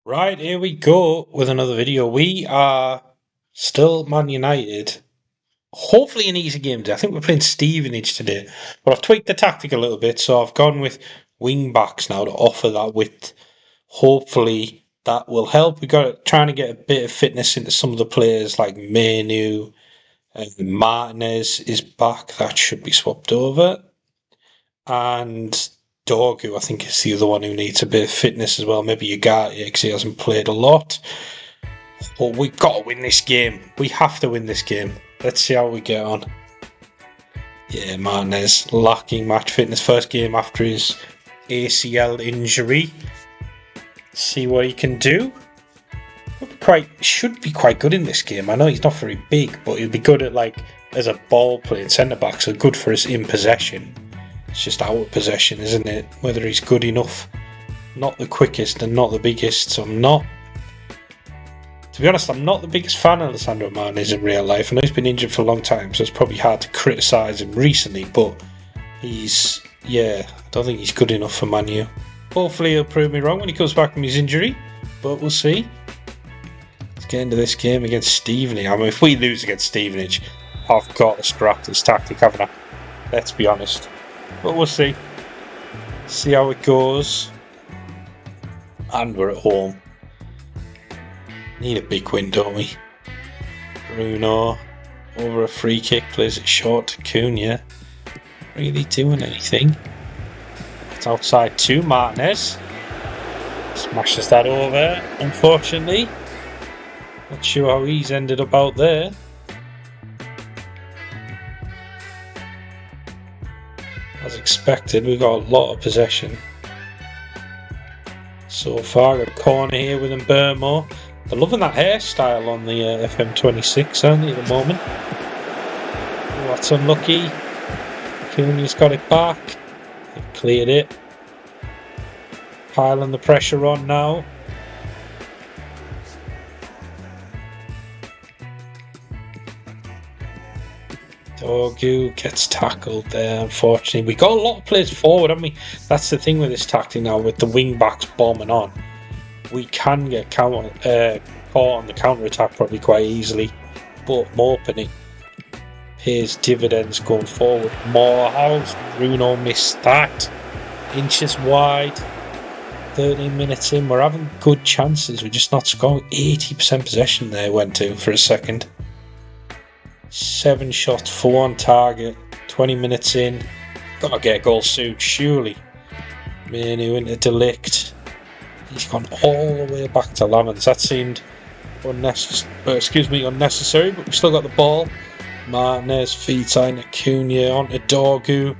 Right, here we go with another video. We are still Man United. Hopefully an easy game today. I think we're playing Stevenage today. But I've tweaked the tactic a little bit, so I've gone with wing backs now to offer that width. Hopefully that will help. We've got trying to get a bit of fitness into some of the players like Menu and Martinez is back. That should be swapped over. And Dorgu, I think, is the other one who needs a bit of fitness as well. Maybe Ugarte, because he hasn't played a lot. But we've got to win this game. We have to win this game. Let's see how we get on. Yeah, Martinez lacking match fitness. First game after his ACL injury. See what he can do. Should be quite good in this game. I know he's not very big, but he'll be good at as a ball playing centre back. So good for us in possession. It's just out of possession, isn't it? Whether he's good enough. Not the quickest and not the biggest, so to be honest, I'm not the biggest fan of Alessandro Martinez in real life. I know he's been injured for a long time, so it's probably hard to criticise him recently, but I don't think he's good enough for Man U. Hopefully he'll prove me wrong when he comes back from his injury, but we'll see. Let's get into this game against Stevenage. I mean, if we lose against Stevenage, I've got to scrap this tactic, haven't I? Let's be honest. But we'll see. See how it goes. And we're at home. Need a big win, don't we? Bruno over a free kick, plays it short to Cunha. Really doing anything. It's outside to Martinez. Smashes that over, unfortunately. Not sure how he's ended up out there. As expected, we've got a lot of possession so far. Got a corner here with Mbermo. They're loving that hairstyle on the FM26, aren't they, at the moment? Oh, that's unlucky. Cunha's got it back. They've cleared it. Piling the pressure on now. Dorgu gets tackled there, unfortunately. We got a lot of players forward, haven't we? That's the thing with this tactic now, with the wing backs bombing on. We can get caught on the counter attack probably quite easily, but I'm hoping it pays dividends going forward. Morehouse, Bruno missed that. Inches wide. 13 minutes in, we're having good chances. We're just not scoring. 80% possession there went to for a second. 7 shots, 4 on target. 20 minutes in. Gotta get a goal soon, surely. Menu into Delict. He's gone all the way back to Lamans. That seemed unnecessary, but we still got the ball. Martinez feeds in Cunha onto Dorgu.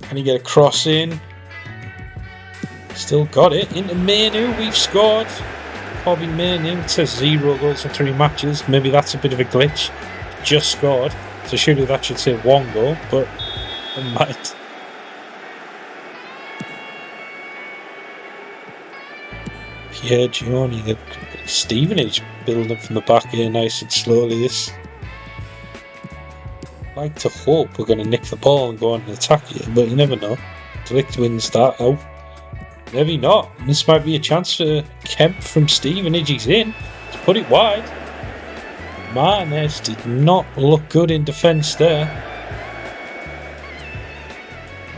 Can he get a cross in? Still got it into Menu. We've scored. Bobby Menu. It says 0 goals in 3 matches. Maybe that's a bit of a glitch. Just scored. So surely that should say 1 goal, but it might. Pierre Gioni, the Stevenage building from the back here nice and slowly. I'd like to hope we're going to nick the ball and go on an attack here, but you never know. Delict wins that out. Maybe not. This might be a chance for Kemp from Stevenage. He's in. Let's put it wide. Martinez did not look good in defence there.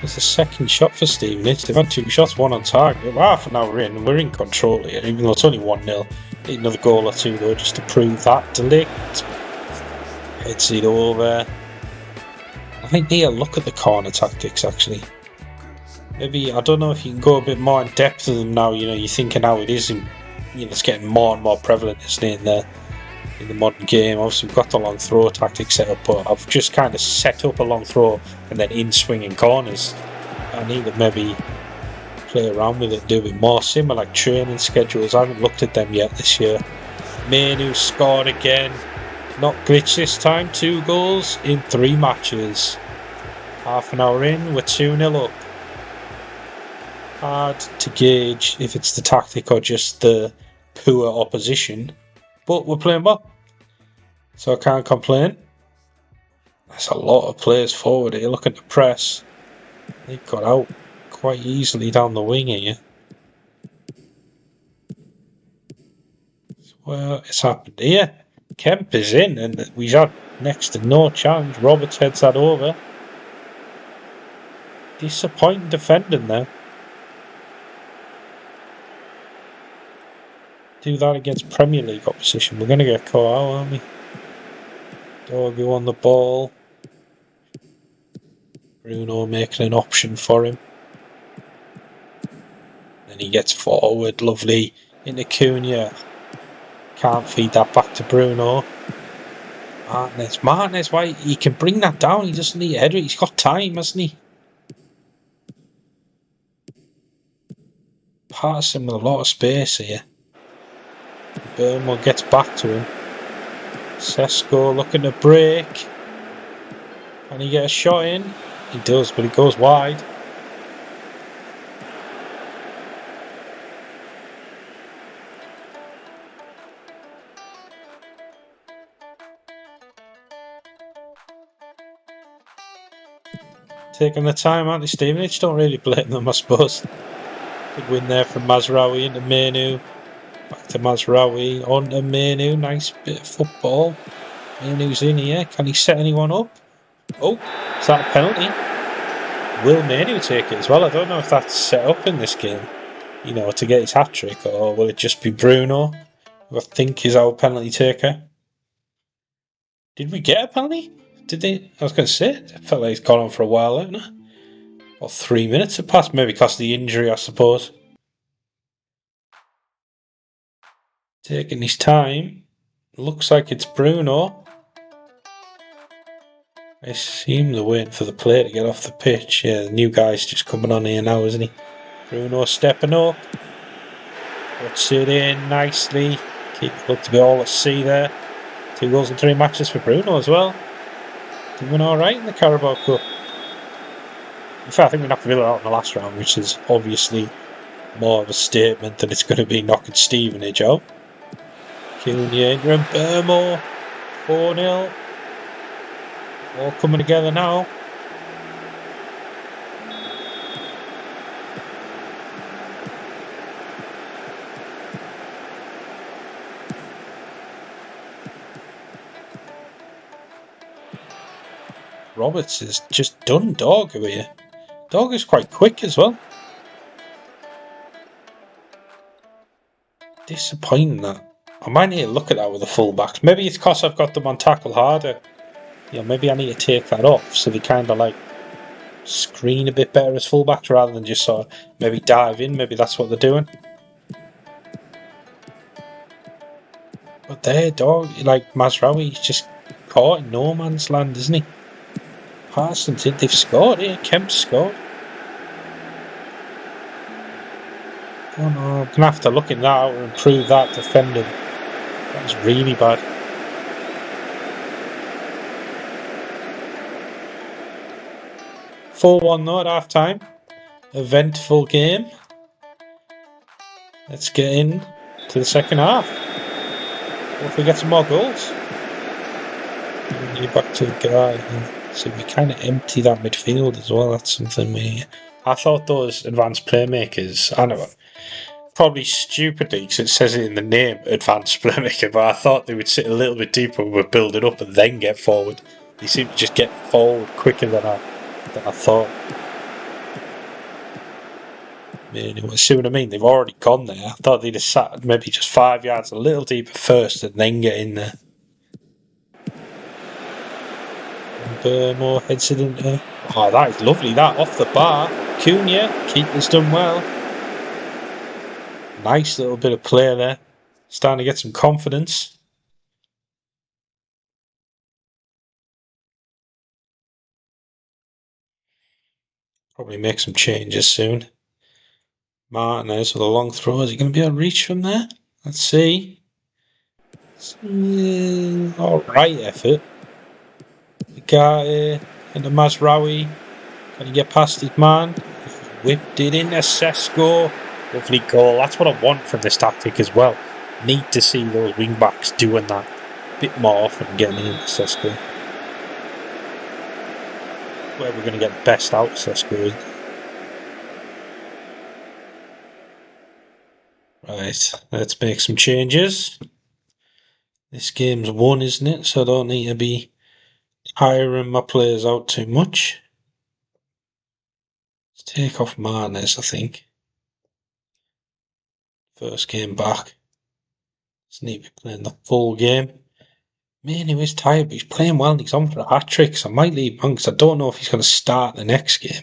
There's the second shot for Stevenage. They've had 2 shots, 1 on target. We're half an hour in, we're in control here, even though it's only 1-0. Need another goal or 2 though, just to prove that. Delict heads it over. I think need a look at the corner tactics actually. Maybe, I don't know if you can go a bit more in depth of them now. You're thinking how it is, it's getting more and more prevalent, isn't it, in the modern game. Obviously we've got the long throw tactic set up, but I've just kind of set up a long throw and then in swinging corners. I need to maybe play around with it and do a bit more. Similar like training schedules, I haven't looked at them yet this year. Manu scored again. Not glitch this time. 2 goals in 3 matches. Half an hour in, we're 2-0 up. Hard to gauge if it's the tactic or just the poor opposition, but we're playing well, so I can't complain. There's a lot of players forward here looking to press. They got out quite easily down the wing here. Well, it's happened here. Kemp is in, and we've had next to no challenge. Roberts heads that over. Disappointing defending there. Do that against Premier League opposition. We're going to get caught out, aren't we? Doggo on the ball. Bruno making an option for him. Then he gets forward. Lovely into Cunha. Can't feed that back to Bruno. Martinez, why? He can bring that down. He doesn't need a header. He's got time, hasn't he? Pass him with a lot of space here. Burmo gets back to him. Sesko looking to break. Can he get a shot in? He does, but it goes wide. Taking the time, aren't they, Stevenage? Don't really blame them, I suppose. Good win there from Mazraoui into Menu. Back to Mazraoui, on to Menu. Nice bit of football. Menu's in here. Can he set anyone up? Oh, is that a penalty? Will Menu take it as well? I don't know if that's set up in this game, you know, to get his hat-trick, or will it just be Bruno, who I think is our penalty taker? Did we get a penalty? Did they? I was going to say, it felt like he's gone on for a while, hasn't it? Or 3 minutes have passed, maybe because of the injury, I suppose. Taking his time. Looks like it's Bruno. I assume they're waiting for the player to get off the pitch. Yeah, the new guy's just coming on here now, isn't he? Bruno stepping up. Puts it in nicely. Looked to be all at sea there. 2 goals in 3 matches for Bruno as well. Doing alright in the Carabao Cup. In fact, I think we knocked Villa out in the last round, which is obviously more of a statement than it's going to be knocking Stevenage out. Cunha, Ingram, Burmo, 4-0. All coming together now. Roberts is just done Doggo here. Doggo's quite quick as well. Disappointing that. I might need to look at that with the fullbacks. Maybe it's because I've got them on tackle harder. Yeah, maybe I need to take that off so they kind of like screen a bit better as fullbacks rather than just sort of maybe dive in. Maybe that's what they're doing. But there, like Mazraoui, he's just caught in no man's land, isn't he? Parsons did. They've scored here. Kemp scored. Oh no, I'm going to have to look at that out and improve that defending. That was really bad. (4-1) though at half time. Eventful game. Let's get in to the second half. Hopefully get some more goals. Back to the guy. So we kind of empty that midfield as well. That's something I thought those advanced playmakers, I know, probably stupidly, because it says it in the name, advanced playmaker, but I thought they would sit a little bit deeper when we build it up and then get forward. They seem to just get forward quicker than I thought. Anyway, see what I mean? They've already gone there. I thought they'd have sat maybe just 5 yards a little deeper first and then get in there. Burmo heads it into. Oh, that is lovely. That off the bar. Cunha, keeper's done well. Nice little bit of play there. Starting to get some confidence. Probably make some changes soon. Martinez with a long throw. Is he going to be able to reach from there? Let's see. Alright effort. Garte into Mazraoui. Can he get past his man? Whipped it into Sesko. Lovely goal. That's what I want from this tactic as well. Need to see those wing backs doing that a bit more often, getting into Sesko. Where we're going to get the best out of Sesko. Right, let's make some changes. This game's won, isn't it? So I don't need to be tiring my players out too much. Let's take off Martinez, I think. First game back. Doesn't need to be playing the full game. Man, he was tired, but he's playing well and he's on for a hat-trick, so I might leave him on because I don't know if he's going to start the next game.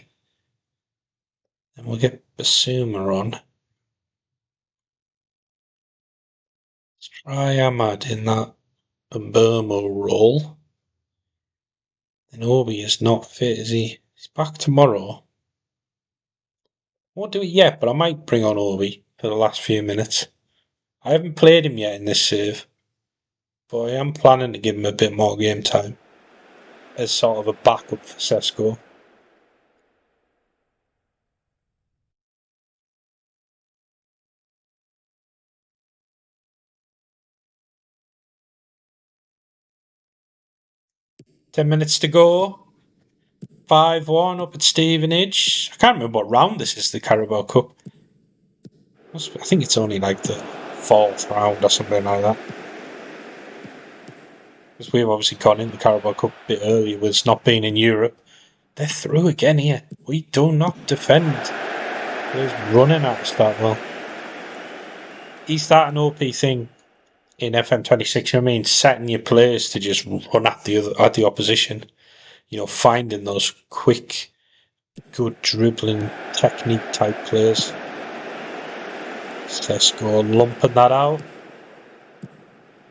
And we'll get Basuma on. Let's try Ahmad in that Burmo role. And Obi is not fit, is he? He's back tomorrow. Won't do it yet, but I might bring on Obi for the last few minutes. I haven't played him yet in this save, but I am planning to give him a bit more game time as sort of a backup for Sesko. $10 to go. 5-1 up at Stevenage. I can't remember what round this is, the Carabao Cup. I think it's only like the 4th round or something like that. Because we've obviously gone in the Carabao Cup a bit earlier with us not being in Europe. They're through again here. We do not defend. He's running at us that well. He's that an OP thing in FM26, I mean, setting your players to just run at the opposition. You know, finding those quick, good dribbling technique type players. Let's go lumping that out.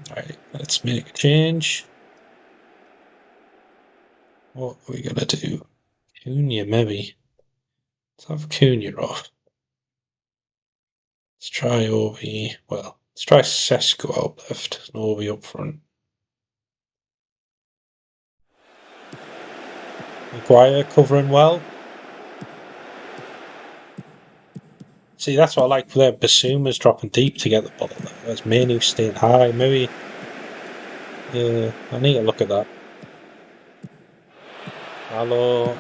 Alright, let's make a change. What are we gonna do? Cunha, maybe. Let's have Cunha off. Let's try Obi. Well, let's try Sesko out left and Obi up front. Maguire covering well. See, that's what I like there. Basuma's dropping deep to get the ball. There's Manu staying high. Maybe. Yeah, I need to look at that. Hello.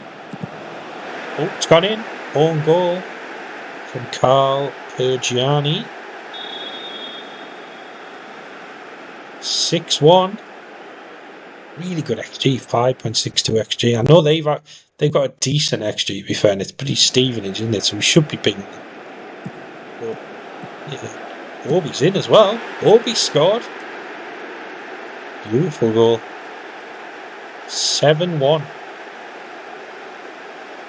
Oh, it's gone in. Own goal from Carl Pergiani. 6-1. Really good XG, 5.62 XG. I know they've got a decent XG, to be fair, and it's pretty Stevenage, isn't it? So we should be beating them. But, yeah. Obi's in as well. Obi scored. Beautiful goal. 7-1.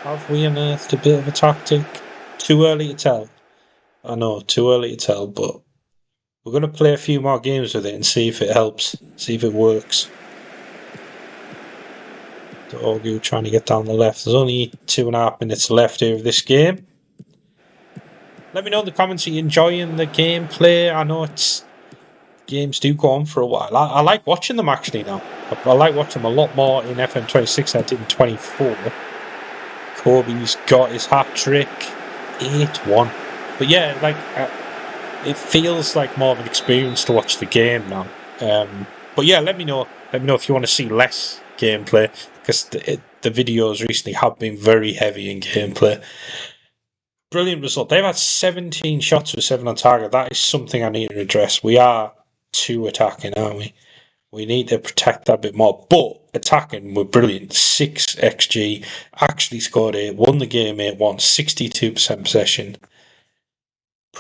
Have we unearthed a bit of a tactic? Too early to tell. I know, too early to tell, but we're going to play a few more games with it and see if it helps, see if it works. Dogu trying to get down the left. There's only 2.5 minutes left here of this game. Let me know in the comments, are you enjoying the gameplay? I know games do go on for a while. I like watching them actually now. I like watching them a lot more in FM26 than I did in 24. Kobe's got his hat-trick. 8-1. But yeah, like it feels like more of an experience to watch the game now. But yeah, let me know if you want to see less gameplay, because the videos recently have been very heavy in gameplay. Brilliant result. They've had 17 shots with 7 on target. That is something I need to address. We are too attacking, aren't we? We need to protect that a bit more. But attacking, we're brilliant. 6 XG. Actually scored 8. Won the game 8-1. 62% possession.